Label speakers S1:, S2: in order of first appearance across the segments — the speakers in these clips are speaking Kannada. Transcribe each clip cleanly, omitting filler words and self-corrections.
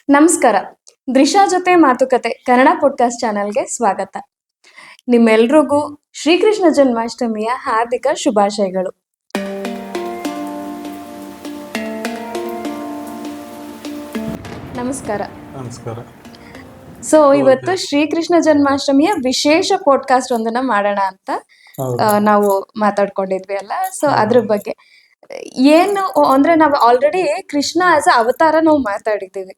S1: ನಮಸ್ಕಾರ. ದೃಶಾ ಜೊತೆ ಮಾತುಕತೆ ಕನ್ನಡ ಪಾಡ್ಕಾಸ್ಟ್ ಚಾನೆಲ್ಗೆ ಸ್ವಾಗತ. ನಿಮ್ಮೆಲ್ರಿಗೂ ಶ್ರೀಕೃಷ್ಣ ಜನ್ಮಾಷ್ಟಮಿಯ ಹಾರ್ದಿಕ ಶುಭಾಶಯಗಳು. ನಮಸ್ಕಾರ.
S2: ನಮಸ್ಕಾರ.
S1: ಇವತ್ತು ಶ್ರೀಕೃಷ್ಣ ಜನ್ಮಾಷ್ಟಮಿಯ ವಿಶೇಷ ಪಾಡ್ಕಾಸ್ಟ್ ಒಂದನ್ನ ಮಾಡೋಣ ಅಂತ ನಾವು ಮಾತಾಡ್ಕೊಂಡಿದ್ವಿ ಅಲ್ಲ. ಅದ್ರ ಬಗ್ಗೆ ಏನು ಅಂದ್ರೆ ನಾವು ಆಲ್ರೆಡಿ ಕೃಷ್ಣ ಆಸ್ ಅ ಅವತಾರ ನಾವು ಮಾತಾಡಿದ್ದೀವಿ,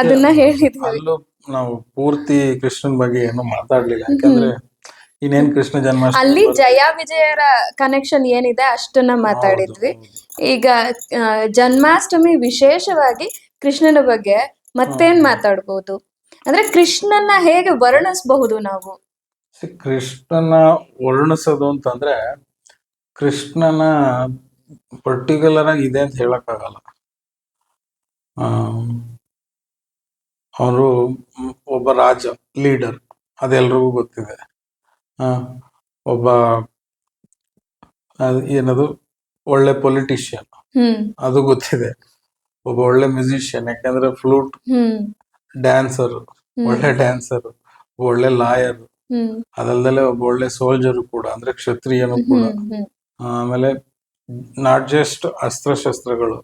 S1: ಅದನ್ನ ಹೇಳಿದ್ವಿ.
S2: ಅಲ್ಲೂ ನಾವು ಪೂರ್ತಿ ಕೃಷ್ಣನ್ ಬಗ್ಗೆ ಏನು ಮಾತಾಡ್ಲಿಲ್ಲ, ಯಾಕಂದ್ರೆ ಇನ್ನೇನ್ ಕೃಷ್ಣ ಜನ್ಮಾಷ್ಟಮಿ
S1: ಅಲ್ಲಿ ಜಯ ವಿಜಯರ ಕನೆಕ್ಷನ್ ಏನಿದೆ ಅಷ್ಟನ್ನ ಮಾತಾಡಿದ್ವಿ. ಈಗ ಜನ್ಮಾಷ್ಟಮಿ ವಿಶೇಷವಾಗಿ ಕೃಷ್ಣನ ಬಗ್ಗೆ ಮತ್ತೇನ್ ಮಾತಾಡ್ಬೋದು ಅಂದ್ರೆ ಕೃಷ್ಣನ ಹೇಗೆ ವರ್ಣಿಸಬಹುದು ನಾವು?
S2: ಕೃಷ್ಣನ ವರ್ಣಿಸೋದು ಅಂತಂದ್ರೆ ಕೃಷ್ಣನ ಪರ್ಟಿಕ್ಯುಲರ್ ಆಗಿ ಇದೆ ಅಂತ ಹೇಳಕ್ ಆಗಲ್ಲ. ಅವರು ಒಬ್ಬ ರಾಜ, ಲೀಡರ್, ಅದೆಲ್ರಿಗೂ ಗೊತ್ತಿದೆ. ಒಬ್ಬ ಏನದು ಒಳ್ಳೆ ಪೊಲಿಟಿಷಿಯನ್, ಅದು ಗೊತ್ತಿದೆ. ಒಬ್ಬ ಒಳ್ಳೆ ಮ್ಯೂಸಿಷಿಯನ್, ಯಾಕಂದ್ರೆ ಫ್ಲೂಟ್ ಡ್ಯಾನ್ಸರ್, ಒಳ್ಳೆ ಡ್ಯಾನ್ಸರ್, ಒಳ್ಳೆ ಲಾಯರ್, ಅದಲ್ದಲೆ ಒಬ್ಬ ಒಳ್ಳೆ ಸೋಲ್ಜರ್ ಕೂಡ, ಅಂದ್ರೆ ಕ್ಷತ್ರಿಯನು ಕೂಡ. ಆಮೇಲೆ ನಾಟ್ ಜಸ್ಟ್ ಅಸ್ತ್ರಶಸ್ತ್ರಗಳು,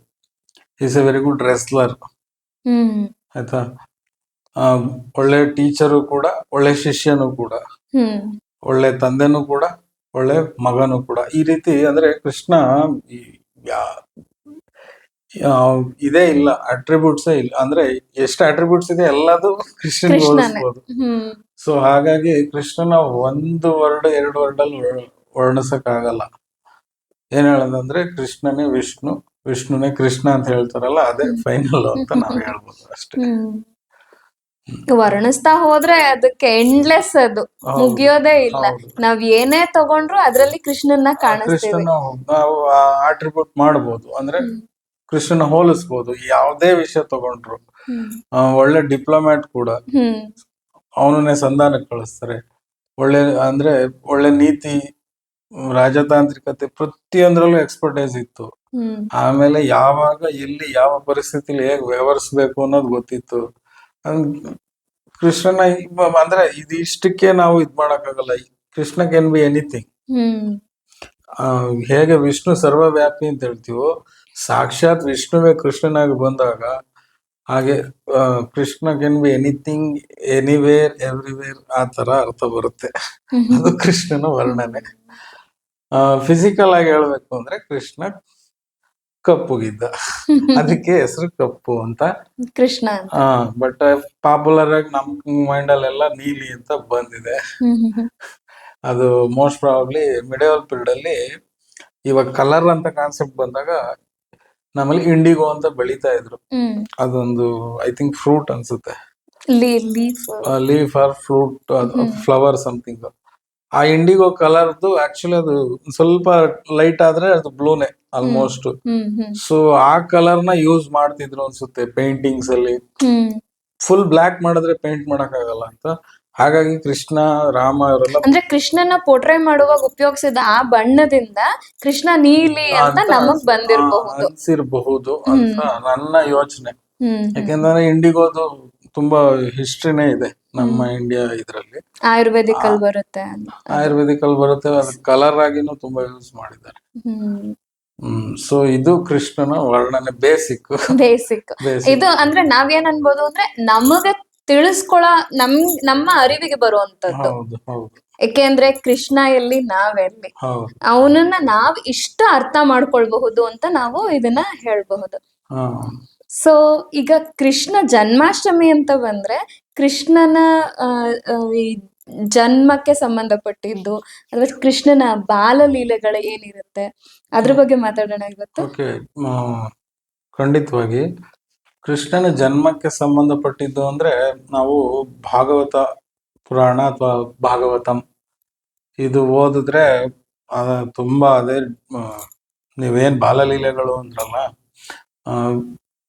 S2: is a very good wrestler, ಆಯ್ತಾ. ಒಳ್ಳೆ ಟೀಚರು ಕೂಡ, ಒಳ್ಳೆ ಶಿಷ್ಯನು ಕೂಡ, ಒಳ್ಳೆ ತಂದೆನೂ ಕೂಡ, ಒಳ್ಳೆ ಮಗನು ಕೂಡ. ಈ ರೀತಿ ಅಂದ್ರೆ ಕೃಷ್ಣ ಇದೇ ಇಲ್ಲ, ಅಟ್ರಿಬ್ಯೂಟ್ಸೇ ಇಲ್ಲ. ಅಂದ್ರೆ ಎಷ್ಟು ಅಟ್ರಿಬ್ಯೂಟ್ಸ್ ಇದೆ ಎಲ್ಲದು ಕೃಷ್ಣನ್ ಹೋಲಿಸ್ಬೋದು. ಸೊ ಹಾಗಾಗಿ ಕೃಷ್ಣನ ಒಂದು ವರ್ಡ್ ಎರಡು ವರ್ಡ್ ಅಲ್ಲಿ ವರ್ಣಿಸಕ್ ಆಗಲ್ಲ. ಏನ್ ಹೇಳೋದಂದ್ರೆ ಕೃಷ್ಣನೇ ವಿಷ್ಣು, ವಿಷ್ಣುನೇ ಕೃಷ್ಣ ಅಂತ ಹೇಳ್ತಾರಲ್ಲ, ಅದೇ ಫೈನಲ್ ಅಂತ ನಾವ್ ಹೇಳ್ಬೋದು ಅಷ್ಟೇ.
S1: ವರ್ಣಿಸ್ತಾ ಹೋದ್ರೆ ಅದಕ್ಕೆ ಎಂಡ್ಲೆಸ್, ಅದು ಮುಗಿಯೋದೇ ಇಲ್ಲ. ನಾವ್ ಏನೇ ತಗೊಂಡ್ರು ಅದ್ರಲ್ಲಿ ಕೃಷ್ಣನ್ನ ಕಾಣಿಸ್ತೀವಿ.
S2: ನಾವು ಆಟ್ರಿಬ್ಯೂಟ್ ಮಾಡ್ಬೋದು, ಅಂದ್ರೆ ಕೃಷ್ಣನ ಹೋಲಿಸ್ಬೋದು ಯಾವ್ದೇ ವಿಷಯ ತಗೊಂಡ್ರು. ಒಳ್ಳೆ ಡಿಪ್ಲೊಮ್ಯಾಟ್ ಕೂಡ, ಅವನನ್ನೇ ಸಂಧಾನಕ್ಕೆ ಕಳಿಸ್ತಾರೆ. ಅಂದ್ರೆ ಒಳ್ಳೆ ನೀತಿ, ರಾಜತಾಂತ್ರಿಕತೆ, ಪ್ರತಿಯೊಂದ್ರಲ್ಲೂ ಎಕ್ಸ್ಪರ್ಟೈಸ್ ಇತ್ತು. ಆಮೇಲೆ ಯಾವಾಗ ಎಲ್ಲಿ ಯಾವ ಪರಿಸ್ಥಿತಿಲಿ ಹೇಗ್ ವ್ಯವಹರಿಸ್ಬೇಕು ಅನ್ನೋದು ಗೊತ್ತಿತ್ತು. ಕೃಷ್ಣನ ಅಂದ್ರೆ ಇದಿಷ್ಟಕ್ಕೆ ನಾವು ಇದ್ ಮಾಡಕ್ಕಾಗಲ್ಲ. Krishna can be anything. ಹೇಗೆ ವಿಷ್ಣು ಸರ್ವವ್ಯಾಪಿ ಅಂತ ಹೇಳ್ತೀವೋ, ಸಾಕ್ಷಾತ್ ವಿಷ್ಣುವೇ ಕೃಷ್ಣನಾಗಿ ಬಂದಾಗ ಹಾಗೆ Krishna can be anything, anywhere, everywhere, ಆ ತರ ಅರ್ಥ ಬರುತ್ತೆ. ಅದು ಕೃಷ್ಣನ ವರ್ಣನೆ. ಫಿಸಿಕಲ್ ಆಗಿ ಹೇಳ್ಬೇಕು ಅಂದ್ರೆ ಕೃಷ್ಣ ಕಪ್ಪುಗಿದ್ದ, ಅದಕ್ಕೆ ಹೆಸರು ಕಪ್ಪು ಅಂತ
S1: ಕೃಷ್ಣ.
S2: ಬಟ್ ಪಾಪ್ಯುಲರ್ ಆಗಿ ನಮ್ ಮೈಂಡ್ ಅಲ್ಲೆಲ್ಲ ನೀಲಿ ಅಂತ ಬಂದಿದೆ. ಅದು ಮೋಸ್ಟ್ ಪ್ರಾಬಬ್ಲಿ ಮಿಡೇವಲ್ ಪೀರಿಯಡ್ ಅಲ್ಲಿ, ಇವಾಗ ಕಲರ್ ಅಂತ ಕಾನ್ಸೆಪ್ಟ್ ಬಂದಾಗ ನಮ್ಮಲ್ಲಿ ಇಂಡಿಗೋ ಅಂತ ಬೆಳೀತಾ ಇದ್ರು. ಅದೊಂದು ಐ ಥಿಂಕ್ ಫ್ರೂಟ್ ಅನ್ಸುತ್ತೆ, leaf or fruit, flower something. ಆ ಇಂಡಿಗೋ ಕಲರ್ದು ಆಕ್ಚುಲಿ ಅದು ಸ್ವಲ್ಪ ಲೈಟ್ ಆದ್ರೆ ಅದು ಬ್ಲೂನೇ ಆಲ್ಮೋಸ್ಟ್. ಸೊ ಆ ಕಲರ್ ನ ಯೂಸ್ ಮಾಡ್ತಿದ್ರು ಅನ್ಸುತ್ತೆ ಪೇಂಟಿಂಗ್ಸ್ ಅಲ್ಲಿ. ಫುಲ್ ಬ್ಲಾಕ್ ಮಾಡಿದ್ರೆ ಪೇಂಟ್ ಮಾಡಕ್ ಆಗಲ್ಲ ಅಂತ, ಹಾಗಾಗಿ ಕೃಷ್ಣ, ರಾಮ ಅವರೆಲ್ಲ
S1: ಅಂದ್ರೆ ಕೃಷ್ಣನ ಪೋರ್ಟ್ರೇ ಮಾಡುವಾಗ ಉಪಯೋಗಿಸಿದ ಆ ಬಣ್ಣದಿಂದ ಕೃಷ್ಣ ನೀಲಿ ಅಂತ ನಮಗ್ ಬಂದಿರಬಹುದು,
S2: ಅನ್ಸಿರಬಹುದು ಅಂತ ನನ್ನ ಯೋಚನೆ. ಯಾಕೆಂದ್ರೆ ಇಂಡಿಗೋದು ತುಂಬಾ ಹಿಸ್ಟ್ರಿನೇ ಇದೆ ನಮ್ಮ ಇಂಡಿಯಾ ಇದ್ರಲ್ಲಿ.
S1: ಆಯುರ್ವೇದಿಕ್ ಅಲ್ಲಿ ಬರುತ್ತೆ,
S2: ಅದು ಕಲರ್ ಆಗಿನೂ ತುಂಬಾ ಯೂಸ್ ಮಾಡಿದ್ದಾರೆ. ಸೊ ಇದು ಕೃಷ್ಣನ ವರ್ಣನೆ ಬೇಸಿಕ್.
S1: ಇದು ಅಂದ್ರೆ ನಾವೇನ್ ಅನ್ಬೋದು ಅಂದ್ರೆ ನಮಗ ತಿಳಿಸ್ಕೊಳ ನಮ್ಮ ಅರಿವಿಗೆ ಬರುವಂತದ್ದು. ಯಾಕೆಂದ್ರೆ ಕೃಷ್ಣ ಎಲ್ಲಿ, ನಾವೆಲ್ಲಿ, ಅವನನ್ನ ನಾವ್ ಇಷ್ಟ ಅರ್ಥ ಮಾಡ್ಕೊಳ್ಬಹುದು ಅಂತ ನಾವು ಇದನ್ನ ಹೇಳ್ಬಹುದು. ಸೊ ಈಗ ಕೃಷ್ಣ ಜನ್ಮಾಷ್ಟಮಿ ಅಂತ ಬಂದ್ರೆ ಕೃಷ್ಣನ ಜನ್ಮಕ್ಕೆ ಸಂಬಂಧಪಟ್ಟಿದ್ದು ಅಥವಾ ಕೃಷ್ಣನ ಬಾಲಲೀಲೆಗಳು ಏನಿರುತ್ತೆ ಅದ್ರ ಬಗ್ಗೆ ಮಾತಾಡೋಣ ಇವತ್ತು.
S2: ಖಂಡಿತವಾಗಿ ಕೃಷ್ಣನ ಜನ್ಮಕ್ಕೆ ಸಂಬಂಧಪಟ್ಟಿದ್ದು ಅಂದ್ರೆ ನಾವು ಭಾಗವತ ಪುರಾಣ ಅಥವಾ ಭಾಗವತಂ ಇದು ಓದಿದ್ರೆ ತುಂಬಾ ಅದೇ, ನೀವೇನ್ ಬಾಲಲೀಲೆಗಳು ಅಂದ್ರಲ್ಲ,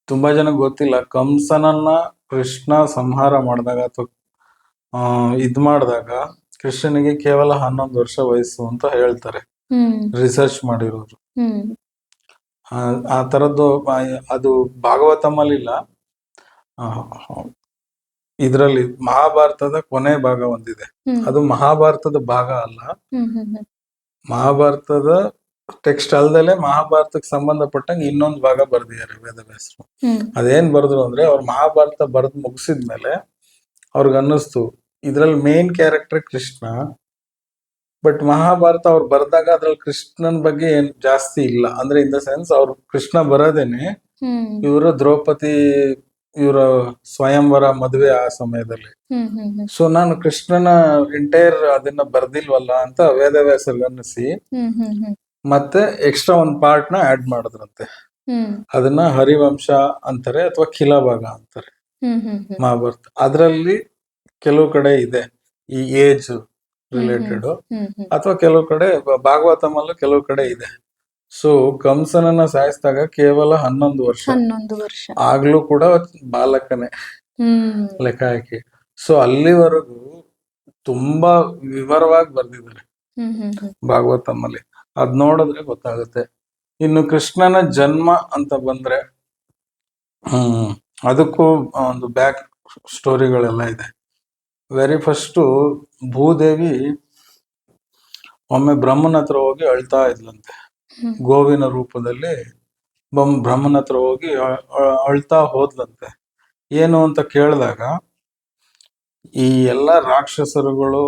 S2: ತುಂಬಾ ಜನ ಗೊತ್ತಿಲ್ಲ. ಕಂಸನನ್ನ ಕೃಷ್ಣ ಸಂಹಾರ ಮಾಡಿದಾಗ ಅಥವಾ ಇದ್ ಮಾಡಿದಾಗ ಕೃಷ್ಣನಿಗೆ ಕೇವಲ 11 ವರ್ಷ ವಯಸ್ಸು ಅಂತ ಹೇಳ್ತಾರೆ ರಿಸರ್ಚ್ ಮಾಡಿರೋರು. ಆ ತರದ್ದು ಅದು ಭಾಗವತಮಲ್ಲಿಲ್ಲ. ಇದರಲ್ಲಿ ಮಹಾಭಾರತದ ಕೊನೆ ಭಾಗ ಒಂದಿದೆ. ಅದು ಮಹಾಭಾರತದ ಭಾಗ ಅಲ್ಲ. ಮಹಾಭಾರತದ ಟೆಕ್ಸ್ಟ್ ಅಲ್ದಲೆ ಮಹಾಭಾರತಕ್ಕೆ ಸಂಬಂಧಪಟ್ಟಂಗೆ ಇನ್ನೊಂದು ಭಾಗ ಬರ್ದಿದ್ದಾರೆ ವೇದವ್ಯಾಸರು. ಅದೇನ್ ಬರ್ದ್ರು ಅಂದ್ರೆ, ಅವ್ರು ಮಹಾಭಾರತ ಬರೆದ್ ಮುಗಿಸಿದ್ಮೇಲೆ ಅವ್ರಿಗೆ ಅನ್ನಿಸ್ತು ಇದ್ರಲ್ಲಿ main character Krishna, but Mahabharata ಅವ್ರು ಬರ್ದಾಗ ಅದ್ರಲ್ಲಿ ಕೃಷ್ಣನ್ ಬಗ್ಗೆ ಏನ್ ಜಾಸ್ತಿ ಇಲ್ಲ. ಅಂದ್ರೆ ಇನ್ ದ ಸೆನ್ಸ್ ಅವ್ರು ಕೃಷ್ಣ ಬರೋದೇನೆ ಇವರು ದ್ರೌಪದಿ ಇವರ ಸ್ವಯಂವರ ಮದುವೆ ಆ ಸಮಯದಲ್ಲಿ. ಸೊ ನಾನು ಕೃಷ್ಣನ ಎಂಟೈರ್ ಅದನ್ನ ಬರ್ದಿಲ್ವಲ್ಲ ಅಂತ ವೇದವ್ಯಾಸರಿಗೆ ಅನ್ನಿಸಿ ಮತ್ತೆ ಎಕ್ಸ್ಟ್ರಾ ಒಂದ್ ಪಾರ್ಟ್ ನ ಆಡ್ ಮಾಡಿದ್ರಂತೆ. ಅದನ್ನ ಹರಿವಂಶ ಅಂತಾರೆ ಅಥವಾ ಖಿಲಭಾಗ ಅಂತಾರೆ ಮಹಾಭಾರತ. ಅದ್ರಲ್ಲಿ ಕೆಲವು ಕಡೆ ಇದೆ ಈ ಏಜ್ ರಿಲೇಟೆಡ್, ಅಥವಾ ಕೆಲವು ಕಡೆ ಭಾಗವತಮಲ್ಲೂ ಕೆಲವು ಕಡೆ ಇದೆ. ಸೊ ಕಂಸನನ್ನ ಸಾಯಿಸಿದಾಗ ಕೇವಲ 11 ವರ್ಷ, ಆಗ್ಲೂ ಕೂಡ ಬಾಲಕನೇ ಲೆಕ್ಕ ಹಾಕಿ. ಸೊ ಅಲ್ಲಿವರೆಗೂ ತುಂಬಾ ವಿವರವಾಗಿ ಬರ್ದಿದ್ದಾರೆ ಭಾಗವತಮಲ್ಲಿ. ಅದ್ ನೋಡಿದ್ರೆ ಗೊತ್ತಾಗುತ್ತೆ. ಇನ್ನು ಕೃಷ್ಣನ ಜನ್ಮ ಅಂತ ಬಂದ್ರೆ ಅದಕ್ಕೂ ಒಂದು ಬ್ಯಾಕ್ ಸ್ಟೋರಿಗಳೆಲ್ಲ ಇದೆ. ವೆರಿ ಫಸ್ಟ್ ಭೂದೇವಿ ಒಮ್ಮೆ ಬ್ರಹ್ಮನ ಹತ್ರ ಹೋಗಿ ಅಳ್ತಾ ಇದ್ಲಂತೆ. ಗೋವಿನ ರೂಪದಲ್ಲಿ ಬ್ರಹ್ಮನ ಹತ್ರ ಹೋಗಿ ಅಳ್ತಾ ಹೋದ್ಲಂತೆ. ಏನು ಅಂತ ಕೇಳಿದಾಗ, ಈ ಎಲ್ಲ ರಾಕ್ಷಸರುಗಳು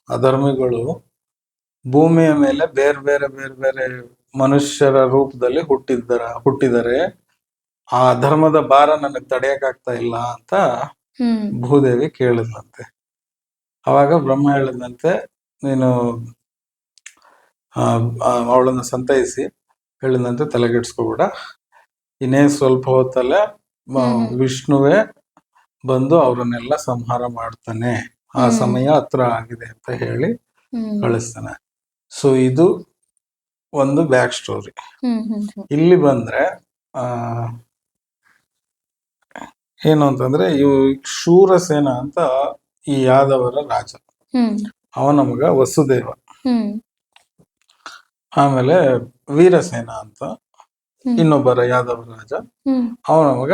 S2: ಅಧರ್ಮಿಗಳು ಭೂಮಿಯ ಮೇಲೆ ಬೇರೆ ಬೇರೆ ಬೇರೆ ಬೇರೆ ಮನುಷ್ಯರ ರೂಪದಲ್ಲಿ ಹುಟ್ಟಿದ್ದಾರೆ. ಆ ಧರ್ಮದ ಭಾರ ನನಗೆ ತಡೆಯಕ್ಕಾಗ್ತಾ ಇಲ್ಲ ಅಂತ ಭೂದೇವಿ ಕೇಳಿದ್ಲಂತೆ. ಅವಾಗ ಬ್ರಹ್ಮ ಹೇಳಿದಂತೆ, ನೀನು ಅವಳನ್ನ ಸಂತೈಸಿ ಹೇಳಿದಂತೆ, ತಲೆಗೆಡ್ಸ್ಕೊಬೇಡ, ಇನ್ನೇ ಸ್ವಲ್ಪ ಹೊತ್ತಲ್ಲೇ ವಿಷ್ಣುವೇ ಬಂದು ಅವರನ್ನೆಲ್ಲ ಸಂಹಾರ ಮಾಡ್ತಾನೆ, ಆ ಸಮಯ ಹತ್ರ ಆಗಿದೆ ಅಂತ ಹೇಳಿ ಕಳಿಸ್ತಾನೆ. ಸೊ ಇದು ಒಂದು ಬ್ಯಾಕ್ ಸ್ಟೋರಿ. ಇಲ್ಲಿ ಬಂದ್ರೆ ಏನು ಅಂತಂದ್ರೆ, ಇವು ಶೂರಸೇನ ಅಂತ ಈ ಯಾದವರ ರಾಜ, ಅವನ ಮಗ ವಸುದೇವ. ಆಮೇಲೆ ವೀರಸೇನ ಅಂತ ಇನ್ನೊಬ್ಬರ ಯಾದವ ರಾಜ, ಅವನ ಮಗ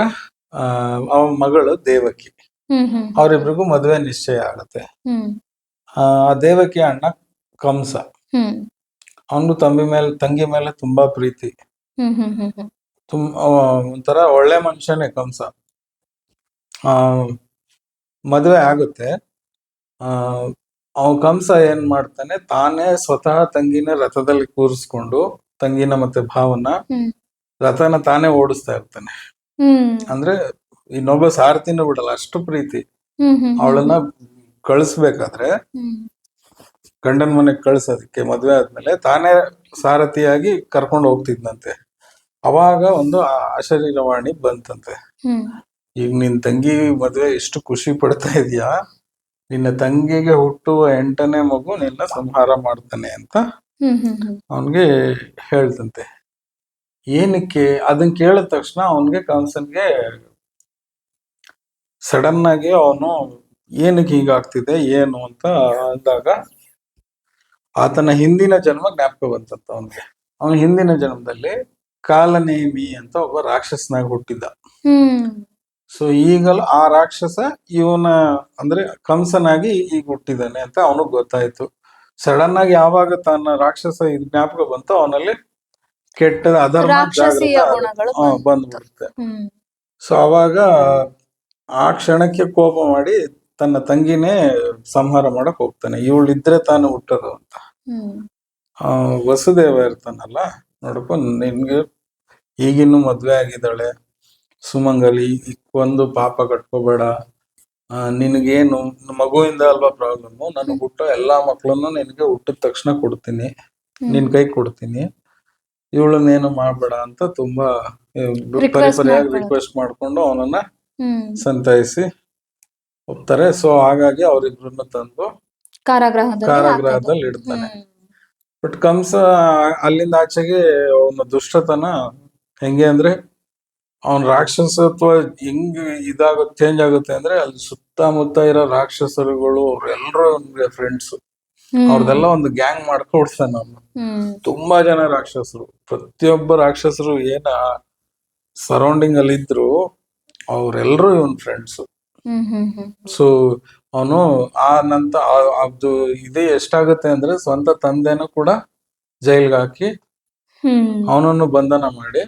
S2: ಅವನ ಮಗಳು ದೇವಕಿ. ಅವರಿಬ್ರಿಗೂ ಮದುವೆ ನಿಶ್ಚಯ ಆಗತ್ತೆ. ಆ ದೇವಕಿ ಅಣ್ಣ ಕಂಸ, ಅವನು ತಂಗಿ ಮೇಲೆ ತುಂಬಾ ಪ್ರೀತಿ. ಒಂಥರ ಒಳ್ಳೆ ಮನುಷ್ಯನೇ ಕಂಸ. ಮದುವೆ ಆಗುತ್ತೆ. ಕಂಸ ಏನ್ ಮಾಡ್ತಾನೆ, ತಾನೇ ಸ್ವತಃ ತಂಗಿನ ರಥದಲ್ಲಿ ಕೂರಿಸ್ಕೊಂಡು, ತಂಗಿನ ಮತ್ತೆ ಭಾವನ ರಥನ ತಾನೇ ಓಡಿಸ್ತಾ ಇರ್ತಾನೆ. ಅಂದ್ರೆ ಇನ್ನೊಬ್ಬ ಸಾರಥಿನೂ ಬಿಡಲ್ಲ, ಅಷ್ಟು ಪ್ರೀತಿ. ಅವಳನ್ನ ಕಳಿಸ್ಬೇಕಾದ್ರೆ, ಗಂಡನ ಮನೆಗ್ ಕಳ್ಸೋದಕ್ಕೆ ಮದ್ವೆ ಆದ್ಮೇಲೆ ತಾನೇ ಸಾರಥಿಯಾಗಿ ಕರ್ಕೊಂಡು ಹೋಗ್ತಿದ್ನಂತೆ. ಅವಾಗ ಒಂದು ಅಶರೀರವಾಣಿ ಬಂತಂತೆ, ಈಗ ನಿನ್ ತಂಗಿ ಮದ್ವೆ ಎಷ್ಟು ಖುಷಿ ಪಡ್ತಾ ಇದೀಯಾ, ನಿನ್ನ ತಂಗಿಗೆ ಹುಟ್ಟುವ 8ನೇ ಮಗು ನಿನ್ನ ಸಂಹಾರ ಮಾಡ್ತಾನೆ ಅಂತ ಅವನ್ಗೆ ಹೇಳ್ತಂತೆ. ಏನಕ್ಕೆ ಅದನ್ನ ಕೇಳಿದ ತಕ್ಷಣ ಅವನ್ಗೆ ಕಂಸನ್ಗೆ ಸಡನ್ ಆಗಿ ಅವನು ಏನಕ್ಕೆ ಹೀಗಾಗ್ತಿದೆ ಏನು ಅಂತ ಅಂದಾಗ, ಆತನ ಹಿಂದಿನ ಜನ್ಮ ಜ್ಞಾಪಕ ಬಂತಂತ ಅವನ್ಗೆ. ಅವನ ಹಿಂದಿನ ಜನ್ಮದಲ್ಲಿ ಕಾಲನೇಮಿ ಅಂತ ಒಬ್ಬ ರಾಕ್ಷಸನಾಗಿ ಹುಟ್ಟಿದ್ದ. ಸೊ ಈಗಲೂ ಆ ರಾಕ್ಷಸ ಇವನ ಅಂದ್ರೆ ಕಂಸನಾಗಿ ಈಗ ಹುಟ್ಟಿದ್ದಾನೆ ಅಂತ ಅವನಿಗೆ ಗೊತ್ತಾಯ್ತು. ಸಡನ್ ಆಗಿ ಯಾವಾಗ ತನ್ನ ರಾಕ್ಷಸ ಜ್ಞಾಪಕ ಬಂತು, ಅವನಲ್ಲಿ ಕೆಟ್ಟ ಅಧರ್ಮ ಬಂದ್ಬಿಡುತ್ತೆ. ಸೊ ಅವಾಗ ಆ ಕ್ಷಣಕ್ಕೆ ಕೋಪ ಮಾಡಿ ತನ್ನ ತಂಗಿನೇ ಸಂಹಾರ ಮಾಡಕ್ ಹೋಗ್ತಾನೆ. ಇವಳಿದ್ರೆ ತಾನು ಹುಟ್ಟೋದು ಅಂತ. ವಸುದೇವ ಇರ್ತಾನಲ್ಲ, ನೋಡಪ್ಪ ನಿನ್ಗೆ ಈಗಿನ್ನೂ ಮದ್ವೆ ಆಗಿದ್ದಾಳೆ, ಸುಮಂಗಲಿ, ಒಂದು ಪಾಪ ಕಟ್ಕೋಬೇಡ, ನಿನಗೇನು ಮಗುವಿಂದ ಅಲ್ವಾ ಪ್ರಾಬ್ಲಮ್, ನನಗೆ ಹುಟ್ಟೋ ಎಲ್ಲಾ ಮಕ್ಳನ್ನು ನಿನಗೆ ಹುಟ್ಟಿದ ತಕ್ಷಣ ಕೊಡ್ತೀನಿ, ನಿನ್ ಕೈ ಕೊಡ್ತೀನಿ, ಇವಳನ್ನೇನು ಮಾಡ್ಬೇಡ ಅಂತ ತುಂಬಾ ಪರಿಪರಿಯಾಗಿ ರಿಕ್ವೆಸ್ಟ್ ಮಾಡ್ಕೊಂಡು ಅವನನ್ನ ಸಂತೈಸಿ ಹೋಗ್ತಾರೆ. ಸೊ ಹಾಗಾಗಿ ಅವ್ರಿಬ್ರನ್ನ ತಂದು ಕಾರಾಗೃಹದಲ್ಲಿ ಇಡ್ತಾನೆ. ಬಟ್ ಕಂಸ ಅಲ್ಲಿಂದ ಆಚೆಗೆ ಅವನ ದುಷ್ಟತನ ಹೆಂಗೆ ಅಂದ್ರೆ, ಅವನ್ ರಾಕ್ಷಸತ್ವ ಹೆಂಗ್ ಚೇಂಜ್ ಆಗುತ್ತೆ ಅಂದ್ರೆ, ಅಲ್ಲಿ ಸುತ್ತಮುತ್ತ ಇರೋ ರಾಕ್ಷಸರುಗಳು ಎಲ್ಲರೂ ಅವನ್ಗೆ ಫ್ರೆಂಡ್ಸ್. ಅವ್ರದೆಲ್ಲ ಒಂದು ಗ್ಯಾಂಗ್ ಮಾಡ್ಕೊಡ್ತಾನೆ ಅವನು. ತುಂಬಾ ಜನ ರಾಕ್ಷಸರು, ಪ್ರತಿಯೊಬ್ಬ ರಾಕ್ಷಸರು ಏನ ಸರೌಂಡಿಂಗ್ ಅಲ್ಲಿ ಇದ್ರು ಅವರೆಲ್ಲರೂ ಇವನ್ ಫ್ರೆಂಡ್ಸ್. ಸೊ ಅವನು ಆ ನಂತರ ಅದು ಇದು ಎಷ್ಟಾಗುತ್ತೆ ಅಂದ್ರೆ ಸ್ವಂತ ತಂದೆನೂ ಕೂಡ ಜೈಲ್ಗೆ ಹಾಕಿ ಅವನನ್ನು ಬಂಧನ ಮಾಡಿ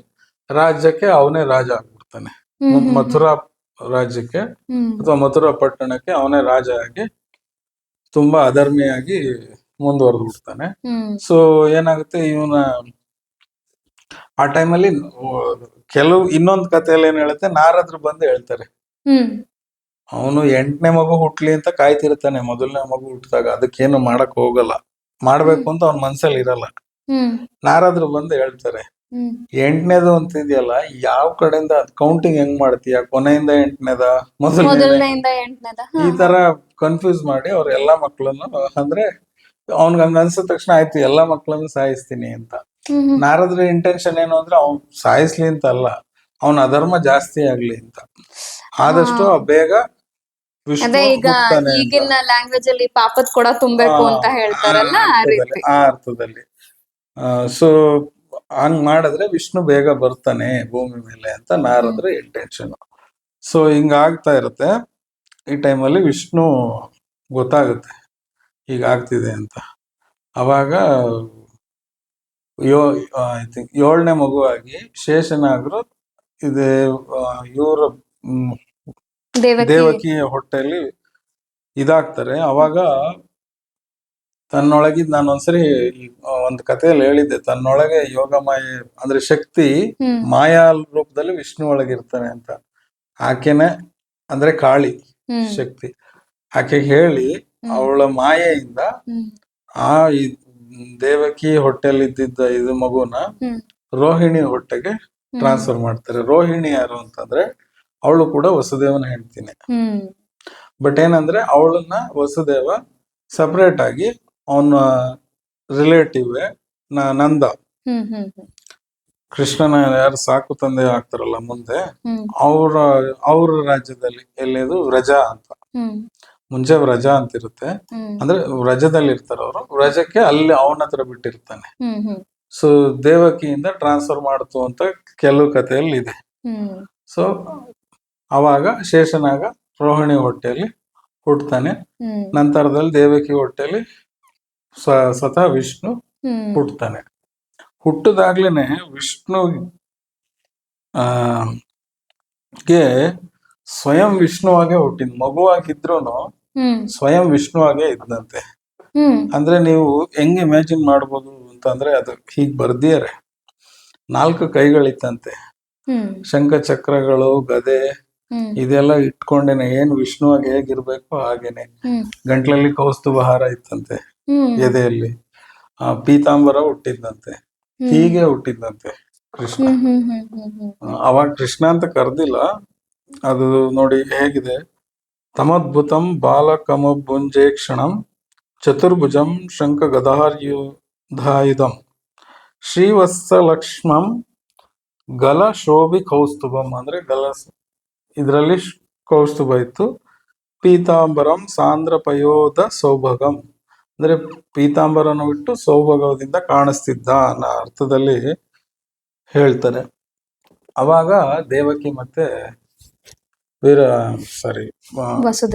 S2: ರಾಜ್ಯಕ್ಕೆ ಅವನೇ ರಾಜ ಆಗ್ಬಿಡ್ತಾನೆ. ಮಥುರಾ ರಾಜ್ಯಕ್ಕೆ ಅಥವಾ ಮಥುರಾ ಪಟ್ಟಣಕ್ಕೆ ಅವನೇ ರಾಜ ಆಗಿ ತುಂಬಾ ಅಧರ್ಮಿಯಾಗಿ ಮುಂದುವರೆದು ಬಿಡ್ತಾನೆ. ಸೊ ಏನಾಗುತ್ತೆ, ಇವನ ಆ ಟೈಮಲ್ಲಿ ಕೆಲವು ಇನ್ನೊಂದು ಕಥೆಯಲ್ಲಿ ಏನ್ ಹೇಳುತ್ತೆ, ನಾರದ್ರು ಬಂದು ಹೇಳ್ತಾರೆ ಅವನು 8ನೇ ಮಗು ಹುಟ್ಲಿ ಅಂತ ಕಾಯ್ತಿರ್ತಾನೆ. ಮೊದಲನೇ ಮಗು ಹುಟ್ಟಿದಾಗ ಅದಕ್ಕೇನು ಮಾಡಕ್ ಹೋಗಲ್ಲ, ಮಾಡ್ಬೇಕು ಅಂತ ಅವ್ನ ಮನ್ಸಲ್ಲಿ ಇರಲ್ಲ. ನಾರದ್ರು ಬಂದು ಹೇಳ್ತಾರೆ 8ನೇದು ಅಂತ ಇದೆಯಲ್ಲ, ಯಾವ ಕಡೆಯಿಂದ ಕೌಂಟಿಂಗ್ ಹೆಂಗ್ ಮಾಡ್ತೀಯ, ಕೊನೆಯಿಂದ 8ನೇದ ಮೊದಲನೇ, ಈ ತರ ಕನ್ಫ್ಯೂಸ್ ಮಾಡಿ ಅವ್ರ ಎಲ್ಲಾ ಮಕ್ಳನ್ನು, ಅಂದ್ರೆ ಅವ್ನ್ಗ ಹಂಗ ಅನ್ಸಿದ ತಕ್ಷಣ ಆಯ್ತು ಎಲ್ಲಾ ಮಕ್ಳನ್ನು ಸಾಯಿಸ್ತೀನಿ ಅಂತ. ನಾರದ್ರ ಇಂಟೆನ್ಷನ್ ಏನು ಅಂದ್ರೆ ಅವ್ನ್ ಸಾಯಿಸ್ಲಿ ಅಂತ ಅಲ್ಲ, ಅವನ ಅಧರ್ಮ ಜಾಸ್ತಿ ಆಗ್ಲಿ ಅಂತ. ಆದಷ್ಟು ಬೇಗ
S1: ಅದೇ ಈಗ ಈಗಿನ ಲ್ಯಾಂಗ್ವೇಜ್ ಅಲ್ಲಿ ಪಾಪದ ಕೊಡ ತುಂಬಬೇಕು ಅಂತ ಹೇಳ್ತಾರಲ್ಲ,
S2: ಆ ಅರ್ಥದಲ್ಲಿ. ಸೊ ಹಂಗ್ ಮಾಡಿದ್ರೆ ವಿಷ್ಣು ಬೇಗ ಬರ್ತಾನೆ ಭೂಮಿ ಮೇಲೆ ಅಂತ ನಾರದ್ರ ಇಂಟೆನ್ಷನ್. ಸೊ ಹಿಂಗ ಆಗ್ತಾ ಇರುತ್ತೆ. ಈ ಟೈಮಲ್ಲಿ ವಿಷ್ಣು ಗೊತ್ತಾಗುತ್ತೆ ಈಗ ಆಗ್ತಿದೆ ಅಂತ. ಅವಾಗ ಐ ಥಿಂಕ್ 7ನೇ ಮಗುವಾಗಿ ಶೇಷನಾಗರು ಇದೆ ಇವ್ರ ದೇವಕಿ ಹೊಟ್ಟೆಯಲ್ಲಿ ಇದಾಗ್ತಾರೆ. ಅವಾಗ ತನ್ನೊಳಗಿದ್, ನಾನು ಒಂದ್ಸರಿ ಒಂದು ಕಥೆಯಲ್ಲಿ ಹೇಳಿದ್ದೆ, ತನ್ನೊಳಗೆ ಯೋಗ ಮಾಯೆ ಅಂದ್ರೆ ಶಕ್ತಿ ಮಾಯಾ ರೂಪದಲ್ಲಿ ವಿಷ್ಣು ಒಳಗಿರ್ತಾನೆ ಅಂತ. ಆಕೆನೆ ಅಂದ್ರೆ ಕಾಳಿ ಶಕ್ತಿ. ಆಕೆ ಹೇಳಿ ಅವಳ ಮಾಯೆಯಿಂದ ಆ ದೇವಕಿ ಹೊಟ್ಟೆಯಲ್ಲಿ ಇದ್ದಿದ್ದ ಇದು ಮಗುನ ರೋಹಿಣಿ ಹೊಟ್ಟೆಗೆ ಟ್ರಾನ್ಸ್ಫರ್ ಮಾಡ್ತಾರೆ. ರೋಹಿಣಿ ಯಾರು ಅಂತಂದ್ರೆ ಅವಳು ಕೂಡ ವಸುದೇವನ ಹೆಂಡ್ತಿನೇ. ಬಟ್ ಏನಂದ್ರೆ ಅವಳನ್ನ ವಸುದೇವ ಸಪರೇಟ್ ಆಗಿ ಅವನ ರಿಲೇಟಿವ್ ನಂದ, ಕೃಷ್ಣನ ಯಾರು ಸಾಕು ತಂದೆ ಆಗ್ತಾರಲ್ಲ ಮುಂದೆ, ಅವ್ರ ರಾಜ್ಯದಲ್ಲಿ ಎಲ್ಲಿದು ವ್ರಜ ಅಂತ, ಮುಂಚೆ ವ್ರಜ ಅಂತ ಇರುತ್ತೆ, ಅಂದ್ರೆ ವ್ರಜದಲ್ಲಿ ಇರ್ತಾರ ಅವರು. ವ್ರಜಕ್ಕೆ ಅಲ್ಲಿ ಅವನ ಹತ್ರ ಬಿಟ್ಟಿರ್ತಾನೆ. ಸೊ ದೇವಕಿಯಿಂದ ಟ್ರಾನ್ಸ್ಫರ್ ಮಾಡ್ತು ಅಂತ ಕೆಲವು ಕಥೆಯಲ್ಲಿ ಇದೆ. ಸೊ ಅವಾಗ ಶೇಷನಾಗ ರೋಹಿಣಿ ಹೊಟ್ಟೆಯಲ್ಲಿ ಹುಟ್ಟತಾನೆ. ನಂತರದಲ್ಲಿ ದೇವಕಿ ಹೊಟ್ಟೆಯಲ್ಲಿ ಸ್ವತಃ ವಿಷ್ಣು ಹುಟ್ಟತಾನೆ. ಹುಟ್ಟದಾಗ್ಲೇನೆ ವಿಷ್ಣು ಗೆ ಸ್ವಯಂ ವಿಷ್ಣುವಾಗೆ ಹುಟ್ಟಿದ್, ಮಗುವಾಗಿದ್ರುನು ಸ್ವಯಂ ವಿಷ್ಣುವಾಗೆ ಇದ್ದಂತೆ. ಅಂದ್ರೆ ನೀವು ಹೆಂಗ್ ಇಮ್ಯಾಜಿನ್ ಮಾಡ್ಬೋದು ಅಂತಂದ್ರೆ, ಅದು ಹೀಗ್ ಬರ್ದಿಯಾರೆ. 4 ಕೈಗಳಿತ್ತಂತೆ, ಶಂಖ ಚಕ್ರಗಳು, ಗದೆ ಇದೆಲ್ಲ ಇಟ್ಕೊಂಡೇನೆ, ಏನ್ ವಿಷ್ಣುವಾಗಿ ಹೇಗಿರ್ಬೇಕು ಹಾಗೇನೆ. ಗಂಟ್ಲಲ್ಲಿ ಕೌಸ್ತುಭ ಹಾರ ಇತ್ತಂತೆ, ಎದೆಯಲ್ಲಿ ಪೀತಾಂಬರ ಹುಟ್ಟಿದ್ದಂತೆ. ಹೀಗೆ ಹುಟ್ಟಿದ್ದಂತೆ ಕೃಷ್ಣ. ಅವಾಗ ಕೃಷ್ಣ ಅಂತ ಕರ್ದಿಲ್ಲ, ಅದು ನೋಡಿ ಹೇಗಿದೆ. ತಮದ್ಭುತಂ ಬಾಲಕಮುಂಜೇಕ್ಷಣಂ ಚತುರ್ಭುಜಂ ಶಂಖ ಗದಾರ್ಯುಧಾಯುಧಂ ಶ್ರೀವತ್ಸಲಕ್ಷ್ಮಂ ಗಲ ಶೋಭಿ ಕೌಸ್ತುಭಂ. ಅಂದ್ರೆ ಗಲ ಇದರಲ್ಲಿ ಕೌಸ್ತುಭ ಇತ್ತು. ಪೀತಾಂಬರಂ ಸಾಂದ್ರ ಪಯೋಧ ಸೌಭಗಂ, ಅಂದ್ರೆ ಪೀತಾಂಬರನು ಬಿಟ್ಟು ಸೌಭಗದಿಂದ ಕಾಣಿಸ್ತಿದ್ದ ಅನ್ನೋ ಅರ್ಥದಲ್ಲಿ ಹೇಳ್ತಾರೆ. ಅವಾಗ ದೇವಕಿ ಮತ್ತೆ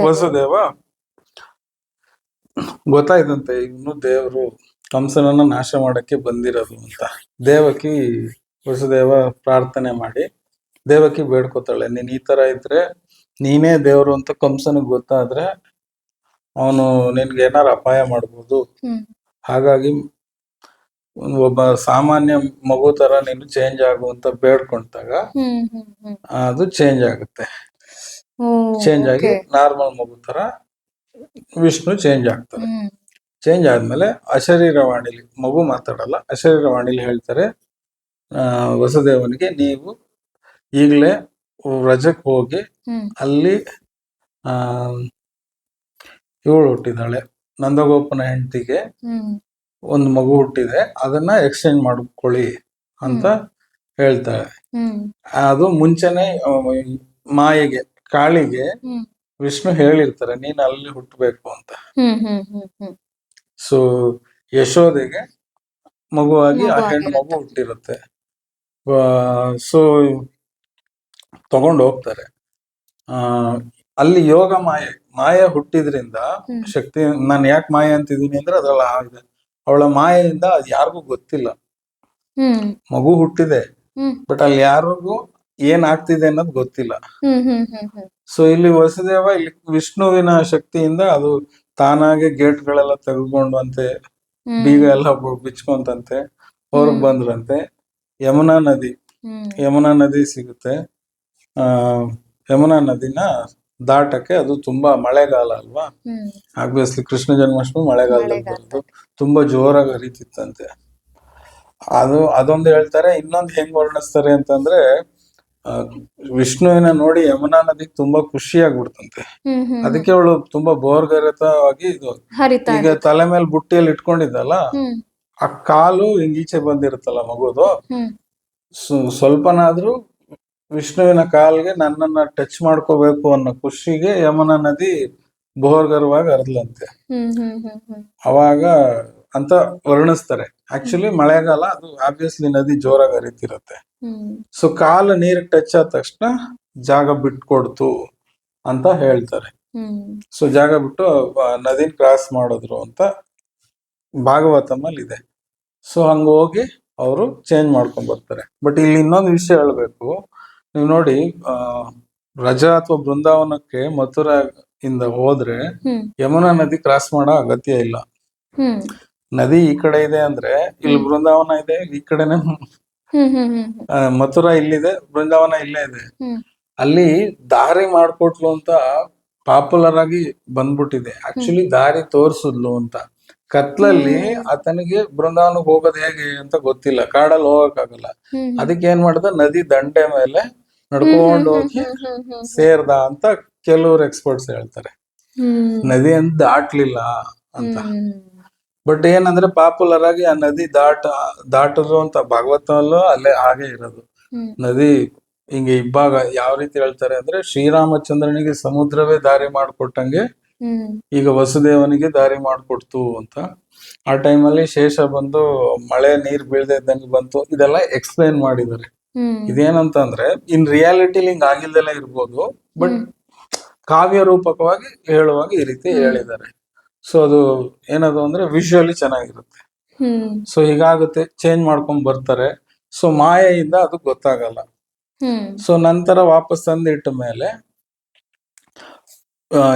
S2: ವಸುದೇವ ಗೊತ್ತಾಯ್ತಂತೆ ಇನ್ನು ದೇವರು ಕಂಸನನ್ನ ನಾಶ ಮಾಡಕ್ಕೆ ಬಂದಿರೋದು ಅಂತ. ದೇವಕಿ ವಸುದೇವ ಪ್ರಾರ್ಥನೆ ಮಾಡಿ ದೇವಕಿ ಬೇಡ್ಕೋತಾಳೆ, ನೀನ್ ಈ ತರ ಇದ್ರೆ ನೀನೇ ದೇವರು ಅಂತ ಕಂಸನಿಗೆ ಗೊತ್ತಾದ್ರೆ ಅವನು ನಿನ್ಗೆ ಏನಾರು ಅಪಾಯ ಮಾಡ್ಬೋದು. ಹಾಗಾಗಿ ಒಬ್ಬ ಸಾಮಾನ್ಯ ಮಗು ತರ ನೀನು ಚೇಂಜ್ ಆಗುವಂತ ಬೇಡ್ಕೊಂಡಾಗ ಅದು ಚೇಂಜ್ ಆಗುತ್ತೆ. ಚೇಂಜ್ ಆಗಿ ನಾರ್ಮಲ್ ಮಗು ತರ ವಿಷ್ಣು ಚೇಂಜ್ ಆಗ್ತಾರೆ. ಚೇಂಜ್ ಆದ್ಮೇಲೆ ಅಶರೀರವಾಣಿಲಿ, ಮಗು ಮಾತಾಡಲ್ಲ, ಅಶರೀರವಾಣಿಲಿ ಹೇಳ್ತಾರೆ ವಸುದೇವನಿಗೆ, ನೀವು ಈಗಲೇ ವ್ರಜಕ್ಕೆ ಹೋಗಿ ಅಲ್ಲಿ ಇವಳು ಹುಟ್ಟಿದಾಳೆ, ನಂದಗೋಪನ ಹೆಂಡತಿಗೆ ಒಂದು ಮಗು ಹುಟ್ಟಿದೆ, ಅದನ್ನ ಎಕ್ಸ್ಚೇಂಜ್ ಮಾಡ್ಕೊಳ್ಳಿ ಅಂತ ಹೇಳ್ತಾಳೆ. ಅದು ಮುಂಚೆನೆ ಮಾಯೆಗೆ, ಕಾಳಿಗೆ ವಿಷ್ಣು ಹೇಳಿರ್ತಾರೆ ನೀನ್ ಅಲ್ಲಿ ಹುಟ್ಟಬೇಕು ಅಂತ. ಸೊ ಯಶೋದೆಗೆ ಮಗುವಾಗಿ ಆ ಹೆಣ್ಣು ಮಗು ಹುಟ್ಟಿರುತ್ತೆ. ಸೊ ತಗೊಂಡು ಹೋಗ್ತಾರೆ. ಆ ಅಲ್ಲಿ ಯೋಗ ಮಾಯ ಹುಟ್ಟಿದ್ರಿಂದ ಶಕ್ತಿ, ನಾನು ಯಾಕೆ ಮಾಯ ಅಂತಿದ್ದೀನಿ ಅಂದ್ರೆ ಅದ್ರಲ್ಲಿ ಇದೆ. ಅವಳ ಮಾಯೆಯಿಂದ ಅದು ಯಾರಿಗೂ ಗೊತ್ತಿಲ್ಲ. ಮಗು ಹುಟ್ಟಿದೆ, ಬಟ್ ಅಲ್ಲಿ ಯಾರಿಗೂ ಏನ್ ಆಗ್ತಿದೆ ಅನ್ನೋದು ಗೊತ್ತಿಲ್ಲ. ಸೊ ಇಲ್ಲಿ ವಸುದೇವ ಇಲ್ಲಿ ವಿಷ್ಣುವಿನ ಶಕ್ತಿಯಿಂದ ಅದು ತಾನಾಗೆ ಗೇಟ್ಗಳೆಲ್ಲ ತೆಗೆದುಕೊಂಡಂತೆ, ಬೀಗ ಎಲ್ಲ ಬಿಚ್ಕೊಂತಂತೆ ಹೊರಗ್ ಬಂದ್ರಂತೆ. ಯಮುನಾ ನದಿ ಸಿಗುತ್ತೆ. ಯಮುನಾ ನದಿನ ದಾಟಕ್ಕೆ, ಅದು ತುಂಬಾ ಮಳೆಗಾಲ ಅಲ್ವಾ, ಆಬ್ವಿಯಸ್ಲಿ ಕೃಷ್ಣ ಜನ್ಮಾಷ್ಟಮಿ ಮಳೆಗಾಲದಲ್ಲಿ ಬರೋದು, ತುಂಬಾ ಜೋರಾಗಿ ಹರಿತಿತ್ತಂತೆ. ಅದೊಂದು ಹೇಳ್ತಾರೆ. ಇನ್ನೊಂದು ಹೆಂಗ್ ವರ್ಣಿಸ್ತಾರೆ ಅಂತಂದ್ರೆ, ವಿಷ್ಣುವಿನ ನೋಡಿ ಯಮುನಾ ನದಿ ತುಂಬಾ ಖುಷಿಯಾಗ್ಬಿಡ್ತಂತೆ. ಅದಕ್ಕೆ ಅವಳು ತುಂಬಾ ಬೋರ್ಗರತವಾಗಿ ಇದು ಈಗ ತಲೆ ಮೇಲೆ ಬುಟ್ಟಿಯಲ್ಲಿ ಇಟ್ಕೊಂಡಿದ್ದಲ್ಲ, ಆ ಕಾಲು ಹಿಂಗೀಚೆ ಬಂದಿರುತ್ತಲ್ಲ ಮಗುದು, ಸ್ವಲ್ಪನಾದ್ರೂ ವಿಷ್ಣುವಿನ ಕಾಲ್ಗೆ ನನ್ನನ್ನ ಟಚ್ ಮಾಡ್ಕೋಬೇಕು ಅನ್ನೋ ಖುಷಿಗೆ ಯಮುನಾ ನದಿ ಬೋರ್ಗರವಾಗಿ ಹರಿದ್ಲಂತೆ. ಅವಾಗ ಅಂತ ವರ್ಣಿಸ್ತಾರೆ. ಆಕ್ಚುಲಿ ಮಳೆಗಾಲ, ಅದು ಆಬ್ವಿಯಸ್ಲಿ ನದಿ ಜೋರಾಗಿ ಹರಿತಿರತ್ತೆ. ಸೊ ಕಾಲು ನೀರಿಗೆ ಟಚ್ ಆದ ತಕ್ಷಣ ಜಾಗ ಬಿಟ್ಕೊಡ್ತು ಅಂತ ಹೇಳ್ತಾರೆ. ಸೊ ಜಾಗ ಬಿಟ್ಟು ನದಿನ ಕ್ರಾಸ್ ಮಾಡಿದ್ರು ಅಂತ ಭಾಗವತಮಲ್ಲಿ ಇದೆ. ಸೊ ಹಂಗ ಹೋಗಿ ಅವರು ಚೇಂಜ್ ಮಾಡ್ಕೊಂಡ್ ಬರ್ತಾರೆ. ಬಟ್ ಇಲ್ಲಿ ಇನ್ನೊಂದು ವಿಷಯ ಹೇಳ್ಬೇಕು. ನೀವು ನೋಡಿ, ರಜಾ ಅಥವಾ ಬೃಂದಾವನಕ್ಕೆ ಮಥುರಾ ಇಂದ ಹೋದ್ರೆ ಯಮುನಾ ನದಿ ಕ್ರಾಸ್ ಮಾಡೋ ಅಗತ್ಯ ಇಲ್ಲ. ನದಿ ಈ ಕಡೆ ಇದೆ ಅಂದ್ರೆ ಇಲ್ಲಿ ಬೃಂದಾವನ ಇದೆ, ಈ ಕಡೆನೆ ಮಥುರಾ ಇಲ್ಲಿದೆ, ಬೃಂದಾವನ ಇಲ್ಲೇ ಇದೆ. ಅಲ್ಲಿ ದಾರಿ ಮಾಡ್ಕೊಟ್ಲು ಅಂತ ಪಾಪ್ಯುಲರ್ ಆಗಿ ಬಂದ್ಬಿಟ್ಟಿದೆ. ಆಕ್ಚುಲಿ ದಾರಿ ತೋರ್ಸುದ್ಲು ಅಂತ. ಕತ್ಲಲ್ಲಿ ಆತನಿಗೆ ಬೃಂದಾವನಕ್ಕೆ ಹೋಗೋದು ಹೇಗೆ ಅಂತ ಗೊತ್ತಿಲ್ಲ, ಕಾಡಲ್ಲಿ ಹೋಗಕ್ಕಾಗಲ್ಲ. ಅದಕ್ಕೆ ಏನ್ ಮಾಡ್ದ, ನದಿ ದಂಡೆ ಮೇಲೆ ನಡ್ಕೊಂಡು ಹೋಗಿ ಸೇರ್ದ ಅಂತ ಕೆಲವ್ರು ಎಕ್ಸ್ಪರ್ಟ್ಸ್ ಹೇಳ್ತಾರೆ. ನದಿಯನ್ನು ದಾಟ್ಲಿಲ್ಲ ಅಂತ. ಬಟ್ ಏನಂದ್ರೆ ಪಾಪ್ಯುಲರ್ ಆಗಿ ಆ ನದಿ ದಾಟರು ಅಂತ ಭಾಗವತಲ್ಲೂ ಅಲ್ಲೇ ಹಾಗೆ ಇರೋದು. ನದಿ ಹಿಂಗೆ ಇಬ್ಬಾಗ ಯಾವ ರೀತಿ ಹೇಳ್ತಾರೆ ಅಂದ್ರೆ, ಶ್ರೀರಾಮಚಂದ್ರನಿಗೆ ಸಮುದ್ರವೇ ದಾರಿ ಮಾಡ್ಕೊಟ್ಟಂಗೆ ಈಗ ವಸುದೇವನಿಗೆ ದಾರಿ ಮಾಡ್ಕೊಡ್ತು ಅಂತ. ಆ ಟೈಮಲ್ಲಿ ಶೇಷ ಬಂದು ಮಳೆ ನೀರ್ ಬೀಳ್ದೆ ಇದ್ದಂಗೆ ಬಂತು, ಇದೆಲ್ಲ ಎಕ್ಸ್ಪ್ಲೈನ್ ಮಾಡಿದ್ದಾರೆ. ಇದೇನಂತಂದ್ರೆ, ಇನ್ ರಿಯಾಲಿಟಿಲಿ ಹಿಂಗ್ ಆಗಿಲ್ದೆಲ್ಲ ಇರ್ಬೋದು, ಬಟ್ ಕಾವ್ಯ ರೂಪಕವಾಗಿ ಹೇಳುವಾಗ ಈ ರೀತಿ ಹೇಳಿದ್ದಾರೆ. ಸೊ ಅದು ಏನದು ಅಂದ್ರೆ ವಿಜುವಲಿ ಚೆನ್ನಾಗಿರುತ್ತೆ. ಸೊ ಹೀಗಾಗುತ್ತೆ, ಚೇಂಜ್ ಮಾಡ್ಕೊಂಡ್ ಬರ್ತಾರೆ. ಸೊ ಮಾಯೆಯಿಂದ ಅದು ಗೊತ್ತಾಗಲ್ಲ. ಸೊ ನಂತರ ವಾಪಸ್ ತಂದಿಟ್ಟ ಮೇಲೆ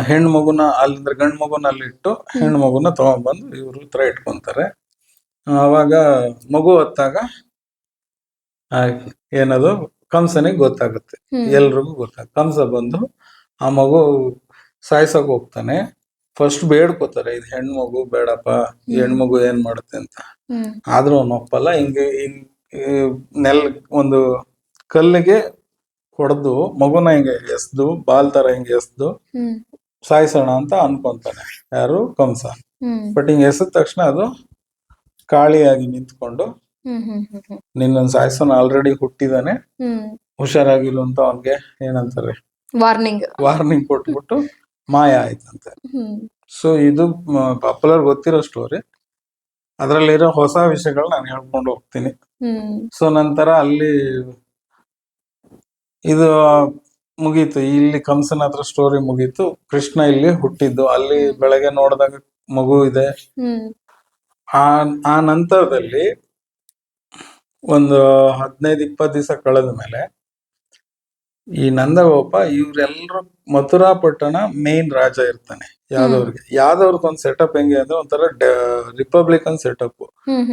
S2: ಹೆಣ್ಣು ಮಗುನ ಅಲ್ಲಿಂದ್ರೆ ಗಂಡು ಮಗುನ ಅಲ್ಲಿಟ್ಟು ಹೆಣ್ಣು ಮಗುನ ತಗೊಂಡ್ಬಂದು ಇವ್ರ ಹತ್ರ ಇಟ್ಕೊಂತಾರೆ. ಅವಾಗ ಮಗು ಹೊತ್ತಾಗ ಏನದು ಕಂಸನಿಗೆ ಗೊತ್ತಾಗುತ್ತೆ, ಎಲ್ರಿಗೂ ಗೊತ್ತಾಗುತ್ತೆ. ಕಂಸ ಬಂದು ಆ ಮಗು ಸಾಯ್ಸಕ್ ಹೋಗ್ತಾನೆ. ಫಸ್ಟ್ ಬೇಡ್ಕೋತಾರೆ, ಇದು ಹೆಣ್ಣು ಮಗು ಬೇಡಪ್ಪ, ಹೆಣ್ಮಗು ಏನ್ ಮಾಡುತ್ತೆ ಅಂತ. ಆದ್ರೂ ಅವನು ಒಪ್ಪಲ್ಲ. ಹಿಂಗೆ ಒಂದು ಕಲ್ಲಿಗೆ ಹೊಡೆದು ಮಗುನ ಹಿಂಗೆ ಎಸ್ದು, ಬಾಲ್ ತರ ಹಿಂಗೆ ಎಸ್ದು ಸಾಯಿಸೋಣ ಅಂತ ಅನ್ಕೊಂತಾನೆ ಯಾರು, ಕಂಸ. ಬಟ್ ಹಿಂಗೆ ಎಸದ ತಕ್ಷಣ ಅದು ಕಾಳಿಯಾಗಿ ನಿಂತ್ಕೊಂಡು, ನಿನ್ನೊಂದ್ ಸಾಯಿಸೋನ ಆಲ್ರೆಡಿ ಹುಟ್ಟಿದಾನೆ, ಹುಷಾರಾಗಿಲ್ಲ ಅಂತ ಅವನ್ಗೆ ಏನಂತಾರೆ, ವಾರ್ನಿಂಗ್ ಕೊಟ್ಬಿಟ್ಟು ಮಾಯ ಆಯ್ತಂತೆ. ಸೊ ಇದು ಪಾಪ್ಯುಲರ್ ಗೊತ್ತಿರೋ ಸ್ಟೋರಿ. ಅದ್ರಲ್ಲಿರೋ ಹೊಸ ವಿಷಯಗಳು ನಾನು ಹೇಳ್ಕೊಂಡು ಹೋಗ್ತೀನಿ. ಸೊ ನಂತರ ಅಲ್ಲಿ ಇದು ಮುಗೀತು, ಇಲ್ಲಿ ಕಂಸನ ಹತ್ರ ಸ್ಟೋರಿ ಮುಗೀತು. ಕೃಷ್ಣ ಇಲ್ಲಿ ಹುಟ್ಟಿದ್ದು, ಅಲ್ಲಿ ಬೆಳಗ್ಗೆ ನೋಡಿದಾಗ ಮಗು ಇದೆ. ಆ ನಂತರದಲ್ಲಿ ಒಂದು 15-20 ದಿವಸ ಕಳೆದ ಮೇಲೆ ಈ ನಂದಗೋಪ ಇವ್ರೆಲ್ರು, ಮಥುರಾ ಪಟ್ಟಣ ಮೇನ್ ರಾಜ ಇರ್ತಾನೆ ಯಾದವ್ರಿಗೆ. ಯಾದವ್ರದ್ದು ಸೆಟಪ್ ಹೆಂಗೆ ಅಂದ್ರೆ ಒಂಥರ ರಿಪಬ್ಲಿಕನ್ ಸೆಟಪ್.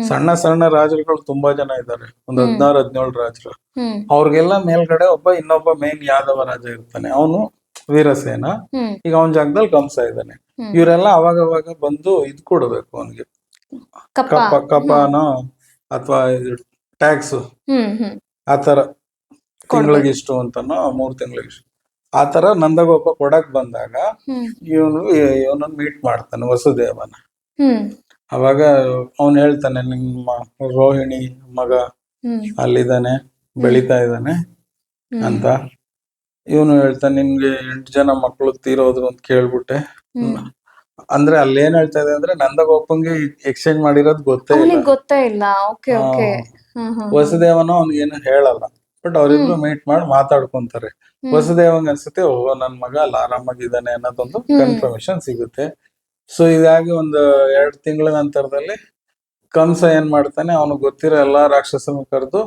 S2: ಸಣ್ಣ ಸಣ್ಣ ರಾಜರುಗಳು ತುಂಬಾ ಜನ ಇದ್ದಾರೆ, ಒಂದು 16-17 ರಾಜರು. ಅವ್ರಿಗೆಲ್ಲ ಮೇಲ್ಗಡೆ ಇನ್ನೊಬ್ಬ ಮೇನ್ ಯಾದವ ರಾಜ ಇರ್ತಾನೆ, ಅವನು ವೀರಸೇನ. ಈಗ ಅವನ ಜಾಗದಲ್ಲಿ ಕಂಸ ಇದ್ದಾನೆ. ಇವರೆಲ್ಲ ಅವಾಗ ಬಂದು ಇದ್ ಕೊಡ್ಬೇಕು ಅವನಿಗೆ, ಕಪ್ಪನೋ ಅಥವಾ ಟ್ಯಾಕ್ಸ್ ಆತರ, ತಿಂಗಳಿಗೆ ಇಷ್ಟು ಅಂತಾನೋ 3 ತಿಂಗಳಿಗೆ ಆತರ ನಂದಗೋಪ ಕೊಡಕ್ ಬಂದಾಗ ಇವನನ್ನ ಮೀಟ್ ಮಾಡ್ತಾನೆ ವಸುದೇವನ. ಅವಾಗ ಅವನ್ ಹೇಳ್ತಾನೆ, ನಿಮ್ಮ ರೋಹಿಣಿ ಮಗ ಅಲ್ಲಿದ್ದಾನೆ, ಬೆಳಿತಾ ಇದ್ದಾನೆ ಅಂತ. ಇವನು ಹೇಳ್ತಾನೆ, ನಿನ್ಗೆ 8 ಜನ ಮಕ್ಕಳು ತೀರೋದ್ರು ಅಂತ ಕೇಳ್ಬಿಟ್ಟೆ. ಅಂದ್ರೆ ಅಲ್ಲಿ ಏನ್ ಹೇಳ್ತಾ ಇದೆ ಅಂದ್ರೆ, ನಂದಗೋಪಂಗೆ ಎಕ್ಸ್ಚೇಂಜ್ ಮಾಡಿರೋದು ಗೊತ್ತೇ ಇಲ್ಲ.
S1: ಗೊತ್ತೇ ಇಲ್ಲ.
S2: ವಸುದೇವನ ಅವ್ನಿಗೇನು ಹೇಳಲ್ಲ. ಬಟ್ ಅವ್ರಿಬ್ರು ಮೀಟ್ ಮಾಡಿ ಮಾತಾಡ್ಕೊಂತಾರೆ. ವಸುದೇವಂಗ್ ಅನ್ಸುತ್ತೆ ಓಹೋ ನನ್ ಮಗ ಅಲ್ಲಿ ಆರಾಮಾಗಿದ್ದಾನೆ ಅನ್ನೋದೊಂದು ಕನ್ಫರ್ಮೇಶನ್ ಸಿಗುತ್ತೆ. ಸೊ ಇದಾಗಿ ಒಂದು 2 ತಿಂಗಳ ನಂತರದಲ್ಲಿ ಕಂಸ ಏನ್ ಮಾಡ್ತಾನೆ, ಅವನು ಗೊತ್ತಿರೋ ಎಲ್ಲಾ ರಾಕ್ಷಸನ ಕರೆದು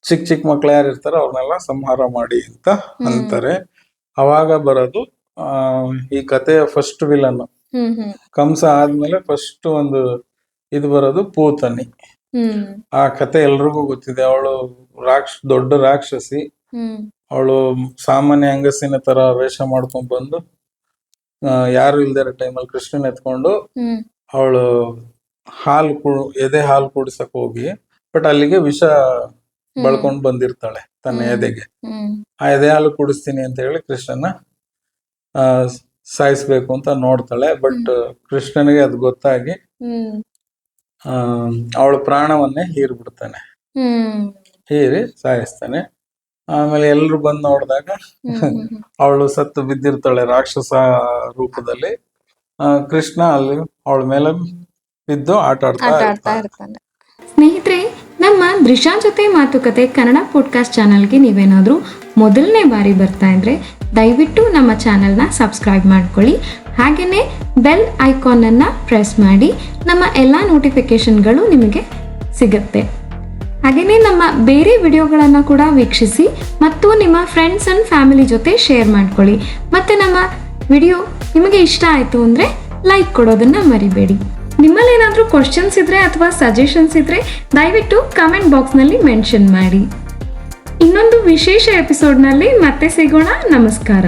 S2: ಚಿಕ್ಕ ಚಿಕ್ಕ ಮಕ್ಳು ಯಾರು ಇರ್ತಾರೋ ಅವ್ರನ್ನೆಲ್ಲ ಸಂಹಾರ ಮಾಡಿ ಅಂತ ಅಂತಾರೆ. ಅವಾಗ ಬರೋದು ಈ ಕಥೆಯ ಫಸ್ಟ್ ವಿಲನ್. ಕಂಸ ಆದ್ಮೇಲೆ ಫಸ್ಟ್ ಒಂದು ಇದು ಬರೋದು ಪೂತನಿ. ಆ ಕತೆ ಎಲ್ರಿಗೂ ಗೊತ್ತಿದೆ. ಅವಳು ದೊಡ್ಡ ರಾಕ್ಷಸಿ. ಅವಳು ಸಾಮಾನ್ಯ ಹೆಂಗಸಿನ ತರ ವೇಷ ಮಾಡ್ಕೊಂಡ್ ಬಂದು ಯಾರು ಇಲ್ದಿರೋ ಟೈಮಲ್ಲಿ ಕೃಷ್ಣನ್ ಎತ್ಕೊಂಡು ಅವಳು ಎದೆ ಹಾಲು ಕುಡಿಸಕ್ ಹೋಗಿ, ಬಟ್ ಅಲ್ಲಿಗೆ ವಿಷ ಬಳ್ಕೊಂಡ್ ಬಂದಿರ್ತಾಳೆ ತನ್ನ ಎದೆಗೆ. ಆ ಎದೆ ಹಾಲು ಕುಡಿಸ್ತೀನಿ ಅಂತ ಹೇಳಿ ಕೃಷ್ಣನ ಸಾಯಿಸ್ಬೇಕು ಅಂತ ನೋಡ್ತಾಳೆ. ಬಟ್ ಕೃಷ್ಣನಿಗೆ ಅದು ಗೊತ್ತಾಗಿ ಅವಳ ಪ್ರಾಣವನ್ನೇ ಹೀರ್ಬಿಡ್ತಾನೆ, ಹೀರಿ ಸಾಯಿಸ್ತಾನೆ. ಆಮೇಲೆ ಎಲ್ರು ಬಂದ್ ನೋಡಿದಾಗ ಅವಳು ಸತ್ತು ಬಿದ್ದಿರ್ತಾಳೆ ರಾಕ್ಷಸ ರೂಪದಲ್ಲಿ. ಕೃಷ್ಣ ಅಲ್ಲಿ ಅವಳ ಮೇಲೆ ಬಿದ್ದು ಆಟ ಆಡ್ತಾ
S1: ಇರ್ತಾನೆ. ಸ್ನೇಹಿತರೆ, ನಮ್ಮ ದೃಶ್ಯ ಜೊತೆ ಮಾತುಕತೆ ಕನ್ನಡ ಪಾಡ್ಕಾಸ್ಟ್ ಚಾನಲ್ಗೆ ನೀವೇನಾದ್ರೂ ಮೊದಲನೇ ಬಾರಿ ಬರ್ತಾ ಇದ್ರೆ ದಯವಿಟ್ಟು ನಮ್ಮ ಚಾನಲ್ನ ಸಬ್ಸ್ಕ್ರೈಬ್ ಮಾಡ್ಕೊಳ್ಳಿ. ಹಾಗೆಯೇ ಬೆಲ್ ಐಕಾನ್ ಅನ್ನ ಪ್ರೆಸ್ ಮಾಡಿ ನಮ್ಮ ಎಲ್ಲ ನೋಟಿಫಿಕೇಶನ್ಗಳು ನಿಮಗೆ ಸಿಗುತ್ತೆ. ಹಾಗೆಯೇ ನಮ್ಮ ಬೇರೆ ವಿಡಿಯೋಗಳನ್ನು ಕೂಡ ವೀಕ್ಷಿಸಿ ಮತ್ತು ನಿಮ್ಮ ಫ್ರೆಂಡ್ಸ್ ಅಂಡ್ ಫ್ಯಾಮಿಲಿ ಜೊತೆ ಶೇರ್ ಮಾಡ್ಕೊಳ್ಳಿ. ಮತ್ತು ನಮ್ಮ ವಿಡಿಯೋ ನಿಮಗೆ ಇಷ್ಟ ಆಯಿತು ಅಂದರೆ ಲೈಕ್ ಕೊಡೋದನ್ನು ಮರಿಬೇಡಿ. ನಿಮ್ಮಲ್ಲೇನಾದರೂ ಕ್ವಶನ್ಸ್ ಇದ್ದರೆ ಅಥವಾ ಸಜೆಷನ್ಸ್ ಇದ್ದರೆ ದಯವಿಟ್ಟು ಕಮೆಂಟ್ ಬಾಕ್ಸ್ನಲ್ಲಿ ಮೆನ್ಷನ್ ಮಾಡಿ. ಇನ್ನೊಂದು ವಿಶೇಷ ಎಪಿಸೋಡ್ನಲ್ಲಿ ಮತ್ತೆ ಸಿಗೋಣ. ನಮಸ್ಕಾರ.